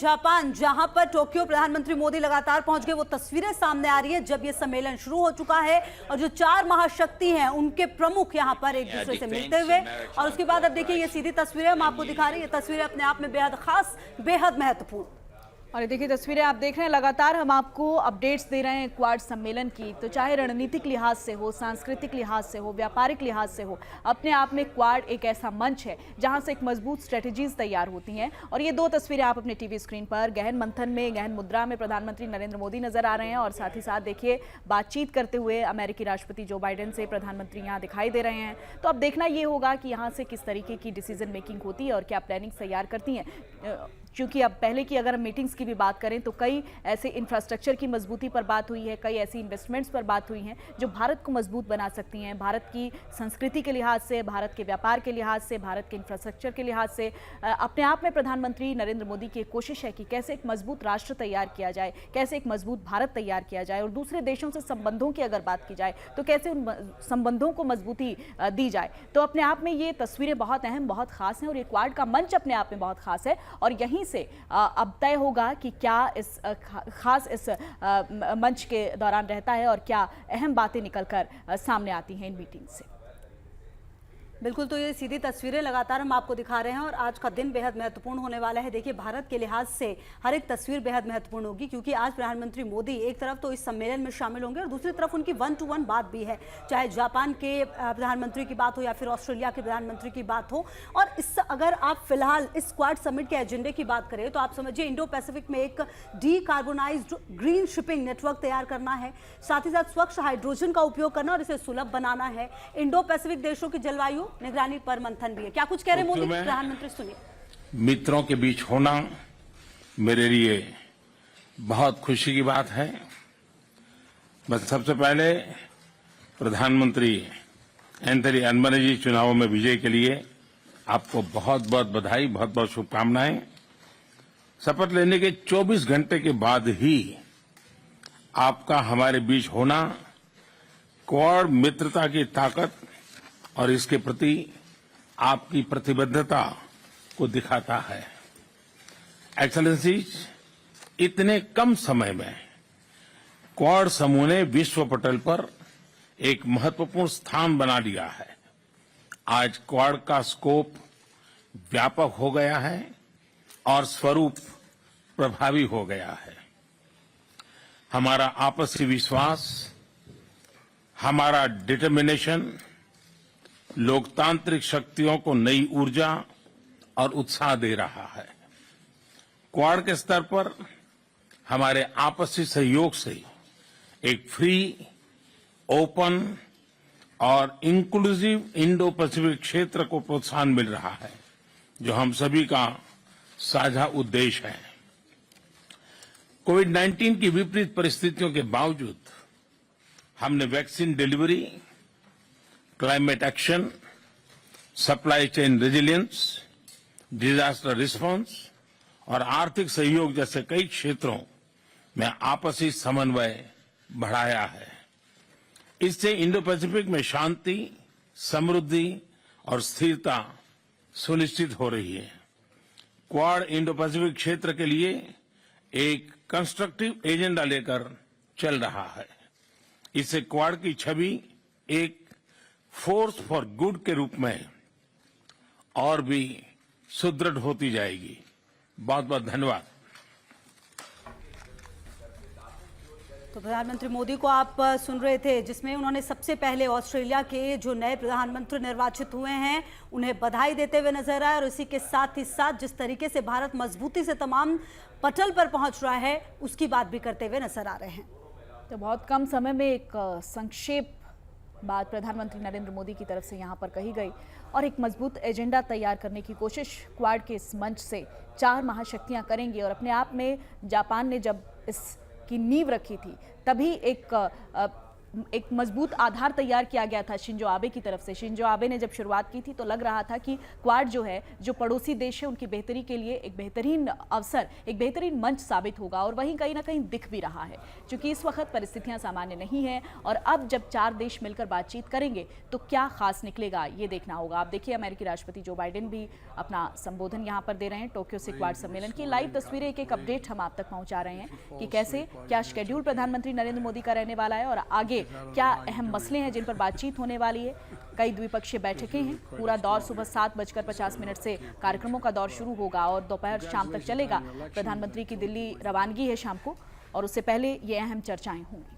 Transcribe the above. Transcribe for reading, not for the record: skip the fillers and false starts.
Japan, जहां पर Tokyo प्रधानमंत्री मोदी लगातार पहुंच गए, वो तस्वीरें सामने आ रही है जब ये सम्मेलन शुरू हो चुका है और जो 4 महाशक्ति हैं उनके प्रमुख यहां पर एक दूसरे से मिलते हुए। और उसके बाद अब देखिए ये सीधी तस्वीरें हम आपको दिखा रहे हैं। ये तस्वीरें अपने आप में बेहद खास, बेहद महत्वपूर्ण। और ये देखिए तस्वीरें आप देख रहे हैं, लगातार हम आपको अपडेट्स दे रहे हैं क्वाड सम्मेलन की। तो चाहे रणनीतिक लिहाज से हो, सांस्कृतिक लिहाज से हो, व्यापारिक लिहाज से हो, अपने आप में क्वाड एक ऐसा मंच है जहां से एक मजबूत स्ट्रेटजीज तैयार होती हैं। और ये 2 तस्वीरें आप अपने टीवी स्क्रीन पर गहन मंथन में, गहन मुद्रा में प्रधानमंत्री नरेंद्र मोदी नजर आ रहे हैं और साथ ही साथ देखिए बातचीत करते हुए अमेरिकी राष्ट्रपति जो बाइडेन से प्रधानमंत्री यहाँ दिखाई दे रहे हैं। तो अब देखना ये होगा कि यहाँ से किस तरीके की डिसीजन मेकिंग होती है और क्या प्लानिंग तैयार करती हैं। क्योंकि अब पहले की अगर मीटिंग्स की भी बात करें तो कई ऐसे इंफ्रास्ट्रक्चर की मजबूती पर बात हुई है, कई ऐसी इन्वेस्टमेंट्स पर बात हुई हैं जो भारत को मजबूत बना सकती हैं, भारत की संस्कृति के लिहाज से, भारत के व्यापार के लिहाज से, भारत के इंफ्रास्ट्रक्चर के लिहाज से। अपने आप में प्रधानमंत्री नरेंद्र मोदी की एक कोशिश है कि कैसे एक मजबूत राष्ट्र तैयार किया जाए, कैसे एक मजबूत भारत तैयार किया जाए और दूसरे देशों से संबंधों की अगर बात की जाए तो कैसे उन संबंधों को मजबूती दी जाए। तो अपने आप में ये तस्वीरें बहुत अहम, बहुत खास हैं और ये क्वाड का मंच अपने आप में बहुत खास है। और यहीं से अब तय होगा कि क्या इस खास इस मंच के दौरान रहता है और क्या अहम बातें निकलकर सामने आती हैं इन मीटिंग से। बिल्कुल, तो ये सीधी तस्वीरें लगातार हम आपको दिखा रहे हैं और आज का दिन बेहद महत्वपूर्ण होने वाला है। देखिए भारत के लिहाज से हर एक तस्वीर बेहद महत्वपूर्ण होगी क्योंकि आज प्रधानमंत्री मोदी एक तरफ तो इस सम्मेलन में शामिल होंगे और दूसरी तरफ उनकी 1-to-1 बात भी है, चाहे जापान के प्रधानमंत्री की बात हो या फिर ऑस्ट्रेलिया के प्रधानमंत्री की बात हो। और इस अगर आप फिलहाल इस क्वाड समिट के एजेंडे की बात करें तो आप समझिए इंडो पैसिफिक में एक डीकार्बोनाइज्ड ग्रीन शिपिंग नेटवर्क तैयार करना है, साथ ही साथ स्वच्छ हाइड्रोजन का उपयोग करना और इसे सुलभ बनाना है। इंडो पैसिफिक देशों की जलवायु निगरानी पर मंथन भी है। क्या कुछ कह रहे मोदी प्रधानमंत्री, सुनिए। मित्रों के बीच होना मेरे लिए बहुत खुशी की बात है। बस सबसे पहले प्रधानमंत्री एंथनी अल्बनीज़ जी चुनावों में विजय के लिए आपको बहुत बहुत बधाई, बहुत बहुत शुभकामनाएं। शपथ लेने के 24 घंटे के बाद ही आपका हमारे बीच होना क्वाड मित्रता की ताकत और इसके प्रति आपकी प्रतिबद्धता को दिखाता है। एक्सेलेंसीज, इतने कम समय में क्वाड समूह ने विश्व पटल पर एक महत्वपूर्ण स्थान बना लिया है। आज क्वाड का स्कोप व्यापक हो गया है और स्वरूप प्रभावी हो गया है। हमारा आपसी विश्वास, हमारा डिटर्मिनेशन लोकतांत्रिक शक्तियों को नई ऊर्जा और उत्साह दे रहा है। क्वाड के स्तर पर हमारे आपसी सहयोग से एक फ्री, ओपन और इंक्लूसिव इंडो पैसिफिक क्षेत्र को प्रोत्साहन मिल रहा है जो हम सभी का साझा उद्देश्य है। कोविड-19 की विपरीत परिस्थितियों के बावजूद हमने vaccine delivery, climate action, supply chain resilience, disaster response और आर्थिक सहयोग जैसे कई क्षेत्रों में आपसी समन्वय बढ़ाया है। इससे इंडो पैसिफिक में शांति, समृद्धि और स्थिरता सुनिश्चित हो रही है। क्वाड इंडो पैसिफिक क्षेत्र के लिए एक कंस्ट्रक्टिव एजेंडा लेकर चल रहा है। इससे क्वाड की छवि एक फोर्स फॉर गुड के रूप में और भी सुदृढ़ होती जाएगी। बहुत बहुत धन्यवाद। तो प्रधानमंत्री मोदी को आप सुन रहे थे, जिसमें उन्होंने सबसे पहले ऑस्ट्रेलिया के जो नए प्रधानमंत्री निर्वाचित हुए हैं उन्हें बधाई देते हुए नजर आए और इसी के साथ ही साथ जिस तरीके से भारत मजबूती से तमाम पटल पर पहुंच रहा है उसकी बात भी करते हुए नजर आ रहे हैं। तो बहुत कम समय में एक संक्षेप बात प्रधानमंत्री नरेंद्र मोदी की तरफ से यहाँ पर कही गई और एक मजबूत एजेंडा तैयार करने की कोशिश क्वाड के इस मंच से 4 महाशक्तियाँ करेंगी। और अपने आप में जापान ने जब इसकी नींव रखी थी तभी एक एक मजबूत आधार तैयार किया गया था शिंजो आबे की तरफ से। शिंजो आबे ने जब शुरुआत की थी तो लग रहा था कि क्वाड जो है, जो पड़ोसी देश है, उनकी बेहतरी के लिए एक बेहतरीन अवसर, एक बेहतरीन मंच साबित होगा, और वहीं कहीं ना कहीं दिख भी रहा है। क्योंकि इस वक्त परिस्थितियां सामान्य नहीं है, और अब जब 4 देश मिलकर बातचीत करेंगे तो क्या खास निकलेगा, ये देखना होगा। आप देखिए, अमेरिकी राष्ट्रपति जो बाइडेन भी अपना संबोधन यहाँ पर दे रहे हैं टोक्यो से क्वाड सम्मेलन की। लाइव तस्वीरें, एक एक अपडेट हम आप तक पहुंचा रहे हैं कि कैसे, क्या शेड्यूल प्रधानमंत्री नरेंद्र मोदी का रहने वाला है, और आगे क्या अहम मसले हैं जिन पर बातचीत होने वाली है। कई द्विपक्षीय बैठकें हैं। पूरा दौर सुबह 7:50 से कार्यक्रमों का दौर शुरू होगा और दोपहर शाम तक चलेगा। प्रधानमंत्री की दिल्ली रवानगी है शाम को, और उससे पहले ये अहम चर्चाएं होंगी।